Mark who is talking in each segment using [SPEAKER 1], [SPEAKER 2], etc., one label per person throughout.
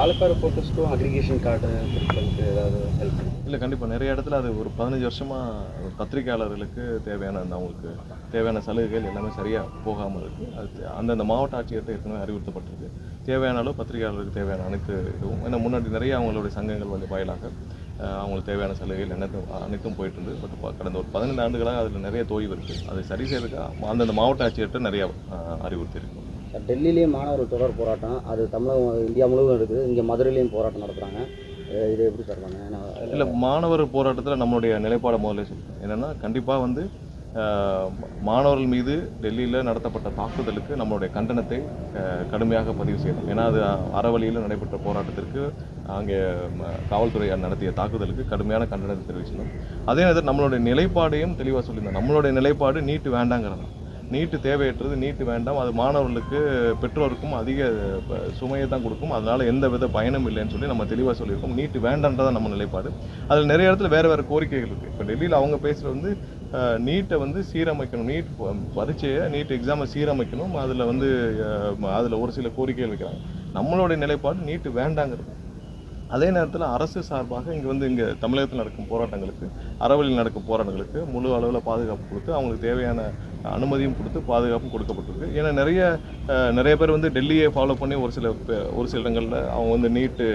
[SPEAKER 1] ஆளுக்கார ஃபோட்டோஸ்க்கும் aggregation card கொடுக்கறதுக்கு ஏதாவது help
[SPEAKER 2] இல்லை கண்டிப்பாக நிறைய இடத்துல அது ஒரு 15 வருஷமாக பத்திரிகையாளர்களுக்கு தேவையான அவங்களுக்கு தேவையான சலுகைகள் எல்லாமே சரியாக போகாமல் இருக்குது. அது அந்தந்த மாவட்ட ஆட்சியர்கிட்ட ஏற்கனவே அறிவுறுத்தப்பட்டிருக்கு. தேவையான அளவு பத்திரிகையாளருக்கு தேவையான அனைத்து இதுவும் ஏன்னா முன்னாடி நிறைய அவங்களுடைய சங்கங்கள் வாயிலாக அவங்களுக்கு தேவையான சலுகைகள் அனைத்தும் போயிட்டு இருந்து. பட் கடந்த ஒரு 15 ஆண்டுகளாக அதில் நிறைய தொய்வு இருக்குது. அதை சரி செய்யறதுக்கு அந்தந்த மாவட்ட ஆட்சியர்கிட்ட நிறையா அறிவுறுத்தியிருக்கும்.
[SPEAKER 1] டெல்லியிலேயே மாணவர் தொடர் போராட்டம், அது தமிழகம் இந்தியா முழுவதும் இருக்குது. இங்கே மதுரையிலையும் போராட்டம் நடத்துகிறாங்க. இது எப்படி தருவாங்க?
[SPEAKER 2] இல்லை, மாணவர் போராட்டத்தில் நம்மளுடைய நிலைப்பாடை முதல்ல சொல்லுங்கள். என்னென்னா கண்டிப்பாக வந்து மாணவர்கள் மீது டெல்லியில் நடத்தப்பட்ட தாக்குதலுக்கு நம்மளுடைய கண்டனத்தை கடுமையாக பதிவு செய்யணும். ஏன்னா அது அறவழியில் நடைபெற்ற போராட்டத்திற்கு அங்கே காவல்துறையார் நடத்திய தாக்குதலுக்கு கடுமையான கண்டனத்தை தெரிவிக்கணும். அதே நேரத்தில் நம்மளுடைய நிலைப்பாடையும் தெளிவாக சொல்லியிருந்தோம். நம்மளுடைய நிலைப்பாடு நீட்டு வேண்டாங்கிறது. நீட்டு தேவையற்றது, நீட்டு வேண்டாம், அது மாணவர்களுக்கு பெற்றோருக்கும் அதிக சுமையை தான் கொடுக்கும், அதனால் எந்த வித பயனும் இல்லைன்னு சொல்லி நம்ம தெளிவாக சொல்லியிருக்கோம். நீட்டு வேண்டான்றதான் நம்ம நிலைப்பாடு. அதில் நிறைய இடத்துல வேறு கோரிக்கைகள் இருக்குது. இப்போ டெல்லியில் அவங்க பேசுகிறது வந்து நீட்டை வந்து சீரமைக்கணும், நீட் பரீட்சையை நீட் எக்ஸாமை சீரமைக்கணும், அதில் ஒரு சில கோரிக்கைகள் வைக்கிறாங்க. நம்மளுடைய நிலைப்பாடு நீட்டு வேண்டாங்கிறது. அதே நேரத்தில் அரசு சார்பாக இங்கே தமிழகத்தில் நடக்கும் போராட்டங்களுக்கு, அறவழியில் நடக்கும் போராட்டங்களுக்கு முழு அளவில் பாதுகாப்பு கொடுத்து அவங்களுக்கு தேவையான அனுமதியும் கொடுத்து பாதுகாப்பும் கொடுக்கப்பட்டிருக்கு. ஏன்னா நிறைய பேர் வந்து டெல்லியை ஃபாலோ பண்ணி ஒரு சில இடங்களில் அவங்க வந்து நீட்டு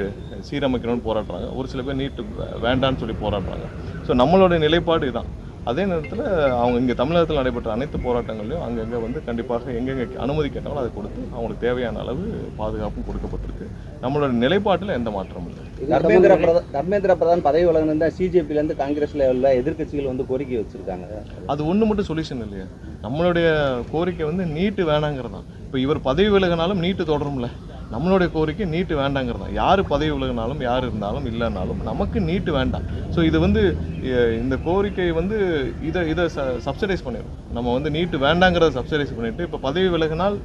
[SPEAKER 2] சீரமைக்கணும்னு போராடுறாங்க. ஒரு சில பேர் நீட்டு வேண்டான்னு சொல்லி போராடுறாங்க. ஸோ நம்மளுடைய நிலைப்பாடு இதுதான். அதே நேரத்தில் அவங்க இங்கே தமிழகத்தில் நடைபெற்ற அனைத்து போராட்டங்களையும் அங்கங்கே வந்து கண்டிப்பாக எங்கெங்கே அனுமதி கேட்டாலும் அதை கொடுத்து அவங்களுக்கு தேவையான அளவு பாதுகாப்பும் கொடுக்கப்பட்டிருக்கு. நம்மளோட நிலைப்பாட்டில் எந்த மாற்றமும் இல்லை.
[SPEAKER 1] தர்மேந்திர பிரதான் பதவி விலகின சிஜேபியிலேருந்து காங்கிரஸ் லெவலில் எதிர்க்கட்சிகள் வந்து கோரிக்கை வச்சுருக்காங்க.
[SPEAKER 2] அது ஒன்று மட்டும் சொல்யூஷன் இல்லையா? நம்மளுடைய கோரிக்கை வந்து நீட்டு வேணாங்கிறது தான். இப்போ இவர் பதவி விலகினாலும் நீட்டு தொடரும்ல. நம்மளுடைய கோரிக்கை நீட்டு வேண்டாங்கிறது தான். யார் பதவி விலகினாலும் யார் இருந்தாலும் இல்லைனாலும் நமக்கு நீட்டு வேண்டாம். ஸோ இது வந்து இந்த கோரிக்கை வந்து இதை சப்சிடைஸ் பண்ணிடும். நம்ம வந்து நீட்டு வேண்டாங்கிறத சப்சிடைஸ் பண்ணிவிட்டு இப்போ பதவி விலகினால்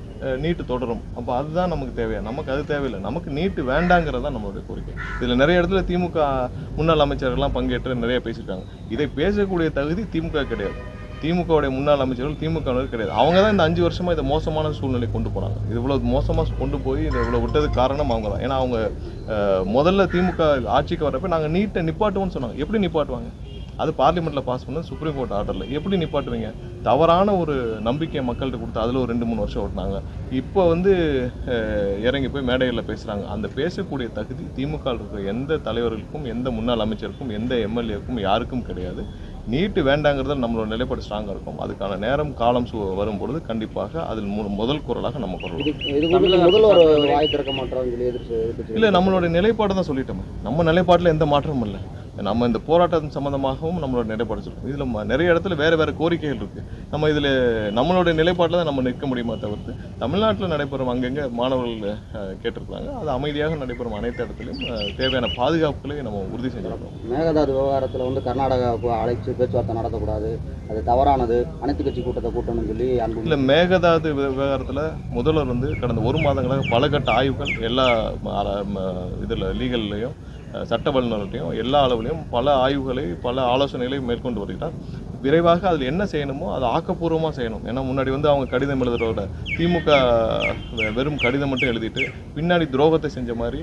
[SPEAKER 2] நீட்டு தொடரும். அப்போ அதுதான் நமக்கு தேவையா? நமக்கு அது தேவையில்லை. நமக்கு நீட்டு வேண்டாங்கிறது தான் நம்மளுடைய கோரிக்கை. இதில் நிறைய இடத்துல திமுக முன்னாள் அமைச்சர்கள்லாம் பங்கேற்று நிறைய பேசியிருக்காங்க. இதை பேசக்கூடிய தகுதி திமுக கிடையாது. திமுகவுடைய முன்னாள் அமைச்சர்கள் திமுகவினர் கிடையாது. அவங்க தான் இந்த 5 வருஷமாக இதை மோசமான சூழ்நிலை கொண்டு போனாங்க. இது இவ்வளோ மோசமாக கொண்டு போய் இதை இவ்வளோ விட்டதுக்கு காரணம் அவங்க தான். ஏன்னா அவங்க முதல்ல திமுக ஆட்சிக்கு வரப்போ நாங்கள் நீட்டை நிப்பாட்டுவோம்னு சொன்னாங்க. எப்படி நிப்பாட்டுவாங்க? அது பார்லிமெண்ட்டில் பாஸ் பண்ண சுப்ரீம் கோர்ட் ஆர்டரில் எப்படி நிப்பாட்டுவீங்க? தவறான ஒரு நம்பிக்கையை மக்கள்கிட்ட கொடுத்து அதில் ஒரு 2-3 வருஷம் ஓட்டினாங்க. இப்போ வந்து இறங்கி போய் மேடைகளில் பேசுகிறாங்க. அந்த பேசக்கூடிய தகுதி திமுக இருக்கிற எந்த தலைவர்களுக்கும், எந்த முன்னாள் அமைச்சருக்கும், எந்த எம்எல்ஏக்கும் யாருக்கும் கிடையாது. நீட்டு வேண்டாங்கிறத நம்மளோட நிலைப்பாடு ஸ்ட்ராங்காக இருக்கும். அதுக்கான நேரம் காலம் வரும்பொழுது கண்டிப்பாக அதில் முதல் குரலாக நம்ம குரல். இல்லை, நம்மளோட நிலைப்பாடு தான் சொல்லிட்டோம். நம்ம நிலைப்பாட்டில் எந்த மாற்றமும் இல்லை. நம்ம இந்த போராட்டம் சம்மந்தமாகவும் நம்மளோட நிலைப்பாடு சொல்லுவோம். இதில் நிறைய இடத்துல வேறு கோரிக்கைகள் இருக்குது. நம்ம இதில் நம்மளுடைய நிலைப்பாட்டில் தான் நம்ம நிற்க முடியுமா தவிர்த்து தமிழ்நாட்டில் நடைபெறும் அங்கங்கே மாணவர்கள் கேட்டிருக்காங்க. அது அமைதியாக நடைபெறும் அனைத்து இடத்துலையும் தேவையான பாதுகாப்புகளை நம்ம உறுதி செஞ்சிருக்கோம்.
[SPEAKER 1] மேகதாது விவகாரத்தில் வந்து கர்நாடகாவுக்கு அழைச்சி பேச்சுவார்த்தை நடத்தக்கூடாது, அது தவறானது, அனைத்து கட்சி கூட்டத்தை கூட்டணும்னு சொல்லி
[SPEAKER 2] இல்லை, மேகதாது விவகாரத்தில் முதல்வர் வந்து கடந்த 1 மாதங்களாக பல கட்ட ஆய்வுகள் எல்லா இதில் லீகல்லையும் சட்ட வல்லுநர்களையும் எல்லா அளவுலையும் பல ஆய்வுகளை பல ஆலோசனைகளையும் மேற்கொண்டு வருகிறார். விரைவாக அதில் என்ன செய்யணுமோ அதை ஆக்கப்பூர்வமாக செய்யணும். ஏன்னா முன்னாடி வந்து அவங்க கடிதம் எழுதுறோட திமுக வெறும் கடிதம் மட்டும் எழுதிட்டு பின்னாடி துரோகத்தை செஞ்ச மாதிரி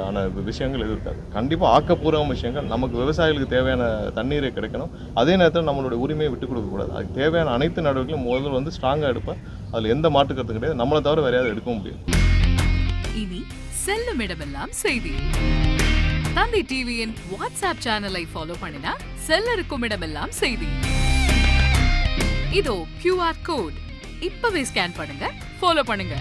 [SPEAKER 2] ஆன விஷயங்கள் எதிர்க்காது. கண்டிப்பாக ஆக்கப்பூர்வமான விஷயங்கள். நமக்கு விவசாயிகளுக்கு தேவையான தண்ணீரை கிடைக்கணும். அதே நேரத்தில் நம்மளுடைய உரிமையை விட்டுக் கொடுக்கக்கூடாது. அதுக்கு தேவையான அனைத்து நடவடிக்கைகளும் முதல்ல வந்து ஸ்ட்ராங்காக எடுப்பேன். அதில் எந்த மாற்று கருத்து கிடையாது. நம்மளை தவிர வேற யாரும் எடுக்கவும் முடியாது.
[SPEAKER 3] இனி செல்லும் இடமெல்லாம் செய்தி. தந்தி டிவியின் வாட்ஸ்அப் சேனலை ஃபாலோ பண்ணினா செல்ல இருக்கும் இடமெல்லாம் செய்தி. இதோ QR கோட் இப்பவே ஸ்கேன் பண்ணுங்க, ஃபாலோ பண்ணுங்க.